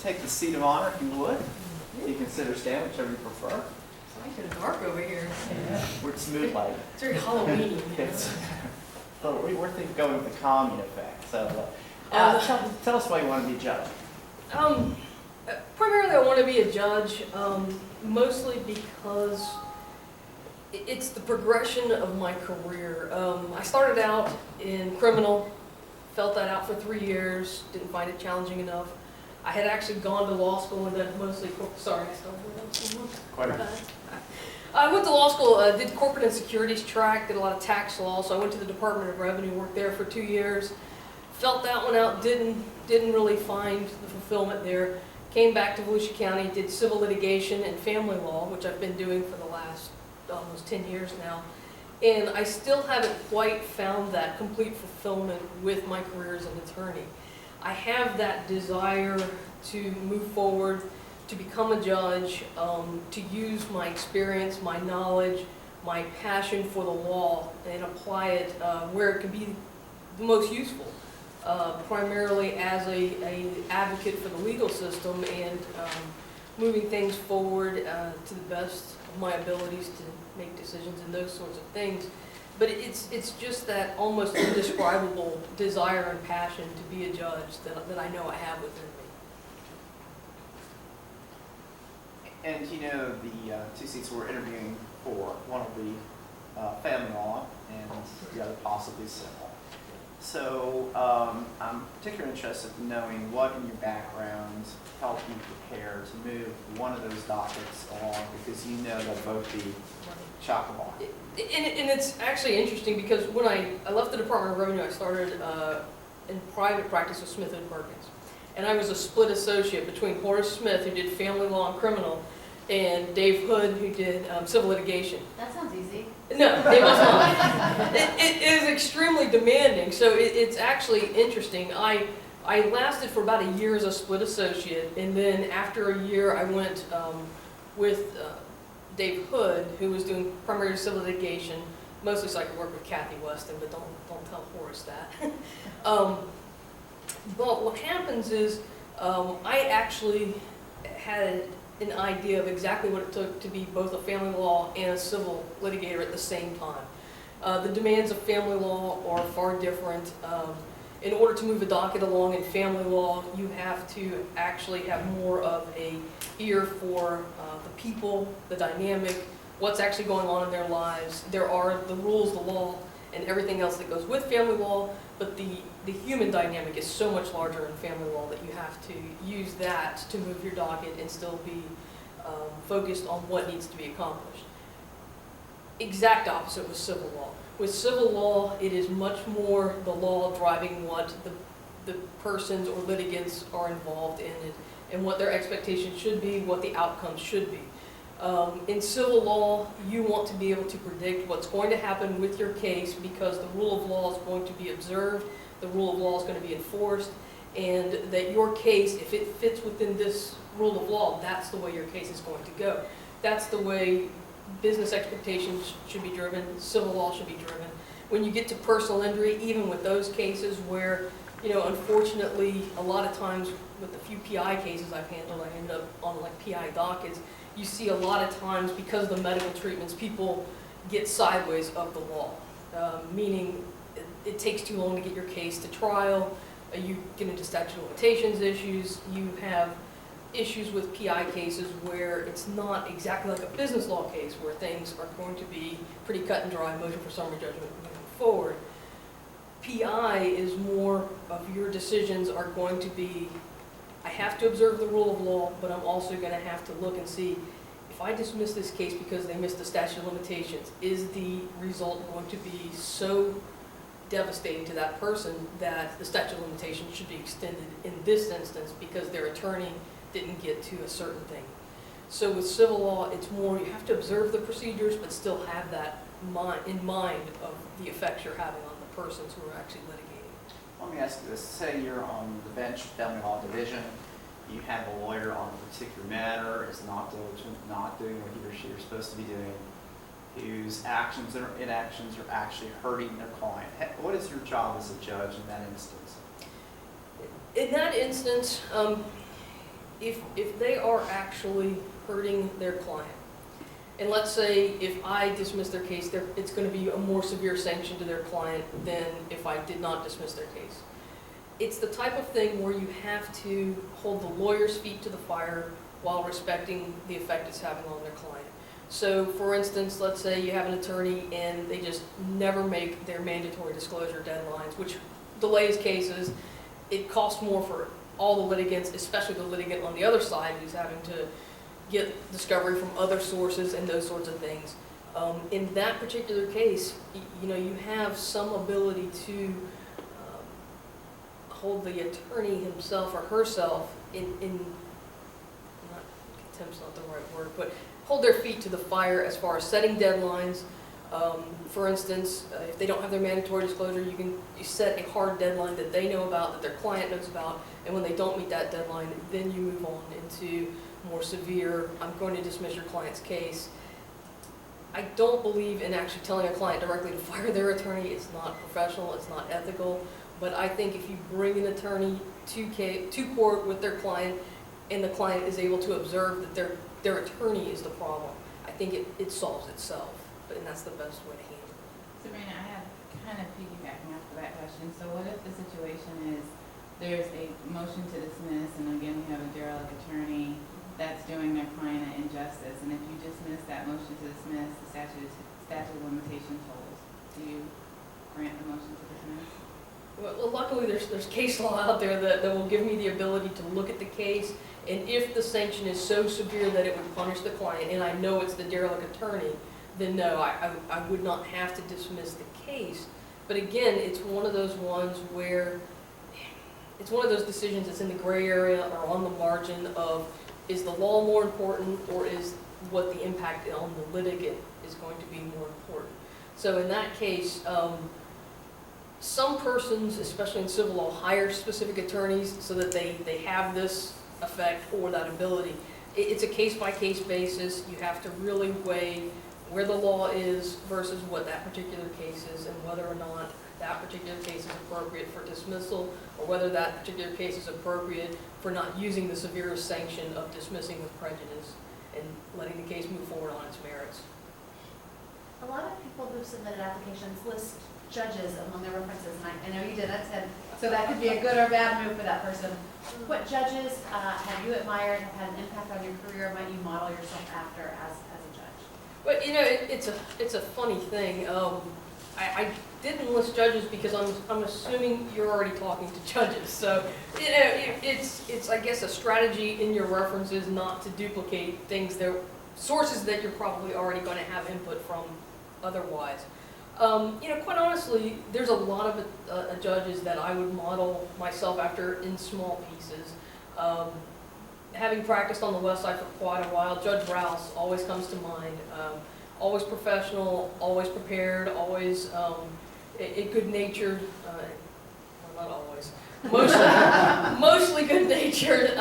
take the seat of honor if you would. You consider stand, whichever you prefer. It's like dark over here. Yeah. We're smooth light. It's very Halloween-y. But we're thinking going with the calming effect. So tell us why you want to be a judge. Primarily I want to be a judge, mostly because it's the progression of my career. I started out in criminal, felt that out for 3 years, didn't find it challenging enough. I had actually gone to law school and then mostly, sorry, I went to law school, did corporate and securities track, did a lot of tax law, so I went to the Department of Revenue, worked there for 2 years, felt that one out, didn't really find the fulfillment there. Came back to Volusia County, did civil litigation and family law, which I've been doing for the last almost 10 years now. And I still haven't quite found that complete fulfillment with my career as an attorney. I have that desire to move forward, to become a judge, to use my experience, my knowledge, my passion for the law, and apply it where it can be the most useful. Primarily as a advocate for the legal system and moving things forward to the best of my abilities to make decisions and those sorts of things. But it's just that almost indescribable desire and passion to be a judge that I know I have within me. And you know, the two seats we're interviewing for, one will be family law and the other possibly civil. So I'm particularly interested in knowing what in your background helped you prepare to move one of those dockets along, because you know they'll both be chock-a-block. And it's actually interesting because when I left the Department of Revenue, I started in private practice with Smith & Perkins. And I was a split associate between Horace Smith, who did family law and criminal, and Dave Hood, who did civil litigation. That sounds easy. No, it was not. It is extremely demanding, so it's actually interesting. I lasted for about a year as a split associate, and then after a year I went with Dave Hood, who was doing primarily civil litigation, mostly so I could work with Kathy Weston, but don't tell Horace that. But what happens is I actually had an idea of exactly what it took to be both a family law and a civil litigator at the same time. The demands of family law are far different. In order to move a docket along in family law, you have to actually have more of a ear for the people, the dynamic, what's actually going on in their lives. There are the rules, the law, and everything else that goes with family law, but the human dynamic is so much larger in family law that you have to use that to move your docket and still be focused on what needs to be accomplished. Exact opposite with civil law. With civil law, it is much more the law driving what the persons or litigants are involved in it, and what their expectations should be, what the outcomes should be. In civil law, you want to be able to predict what's going to happen with your case because the rule of law is going to be observed, the rule of law is going to be enforced, and that your case, if it fits within this rule of law, that's the way your case is going to go. That's the way business expectations should be driven, civil law should be driven. When you get to personal injury, even with those cases where, you know, unfortunately, a lot of times with the few PI cases I've handled, I end up on like PI dockets, you see a lot of times because of the medical treatments, people get sideways of the law, meaning it takes too long to get your case to trial, you get into statute of limitations issues, you have issues with PI cases where it's not exactly like a business law case where things are going to be pretty cut and dry, motion for summary judgment moving forward. PI is more of your decisions are going to be, I have to observe the rule of law, but I'm also going to have to look and see if I dismiss this case because they missed the statute of limitations, is the result going to be so devastating to that person that the statute of limitations should be extended in this instance because their attorney didn't get to a certain thing. So with civil law, it's more you have to observe the procedures but still have that in mind of the effects you're having on the persons who are actually litigating. Let me ask you this. Say you're on the bench, family law division, you have a lawyer on a particular matter, is not diligent, not doing what he or she are supposed to be doing, whose actions or inactions are actually hurting their client. What is your job as a judge in that instance? In that instance, if they are actually hurting their client, and let's say if I dismiss their case, it's going to be a more severe sanction to their client than if I did not dismiss their case. It's the type of thing where you have to hold the lawyer's feet to the fire while respecting the effect it's having on their client. So for instance, let's say you have an attorney and they just never make their mandatory disclosure deadlines, which delays cases. It costs more for all the litigants, especially the litigant on the other side who's having to get discovery from other sources and those sorts of things. In that particular case, you have some ability to hold the attorney himself or herself in not contempt's not the right word, but hold their feet to the fire as far as setting deadlines. For instance, if they don't have their mandatory disclosure, you set a hard deadline that they know about, that their client knows about, and when they don't meet that deadline, then you move on into more severe, I'm going to dismiss your client's case. I don't believe in actually telling a client directly to fire their attorney. It's not professional, it's not ethical, but I think if you bring an attorney to court with their client and the client is able to observe that their attorney is the problem, I think it solves itself, and that's the best way to handle it. Sabrina, I have kind of piggybacking off of that question. So what if the situation is there's a motion to dismiss, and again, we have a derelict attorney that's doing their client an injustice, and if you dismiss that motion to dismiss, the statute of limitation tolls. Do you grant the motion to dismiss? Well, luckily there's case law out there that will give me the ability to look at the case, and if the sanction is so severe that it would punish the client, and I know it's the derelict attorney, then no, I would not have to dismiss the case. But again, it's one of those ones where it's one of those decisions that's in the gray area or on the margin of, is the law more important, or is what the impact on the litigant is going to be more important? So in that case, some persons, especially in civil law, hire specific attorneys so that they have this effect or that ability. It's a case-by-case basis. You have to really weigh where the law is versus what that particular case is, and whether or not that particular case is appropriate for dismissal, or whether that particular case is appropriate for not using the severest sanction of dismissing with prejudice and letting the case move forward on its merits. A lot of people who've submitted applications list judges among their references, and I know you did that, and so that could be a good or bad move for that person. What judges have you admired, have had an impact on your career, might you model yourself after as a judge? But it's a funny thing. I didn't list judges because I'm assuming you're already talking to judges. So it's I guess a strategy in your references not to duplicate things sources that you're probably already going to have input from otherwise. Quite honestly, there's a lot of judges that I would model myself after in small pieces. Having practiced on the West Side for quite a while, Judge Rouse always comes to mind. Always professional, always prepared, always a good-natured, well, not always, mostly good-natured.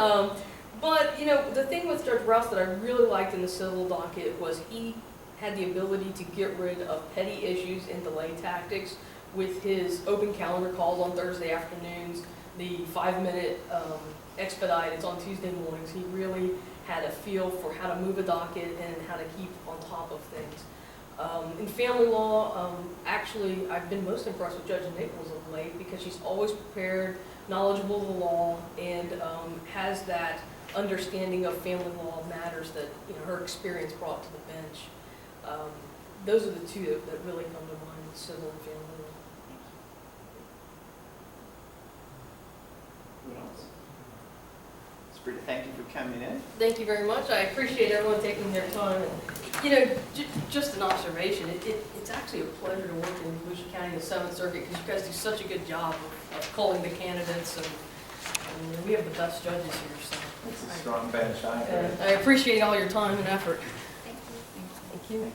But the thing with Judge Rouse that I really liked in the civil docket was he had the ability to get rid of petty issues and delay tactics with his open calendar calls on Thursday afternoons, the 5-minute expedite, it's on Tuesday mornings. He really had a feel for how to move a docket and how to keep on top of things. In family law, actually, I've been most impressed with Judge Nichols of late because she's always prepared, knowledgeable of the law, and has that understanding of family law matters that her experience brought to the bench. Those are the two that really come to mind, civil and family law. Who else? Sabrina, thank you for coming in. Thank you very much. I appreciate everyone taking their time. And, just an observation, it's actually a pleasure to work in Volusia County, the 7th Circuit, because you guys do such a good job of calling the candidates, and we have the best judges here. So It's a strong bench. I agree. I appreciate all your time and effort. Thank you. Thank you.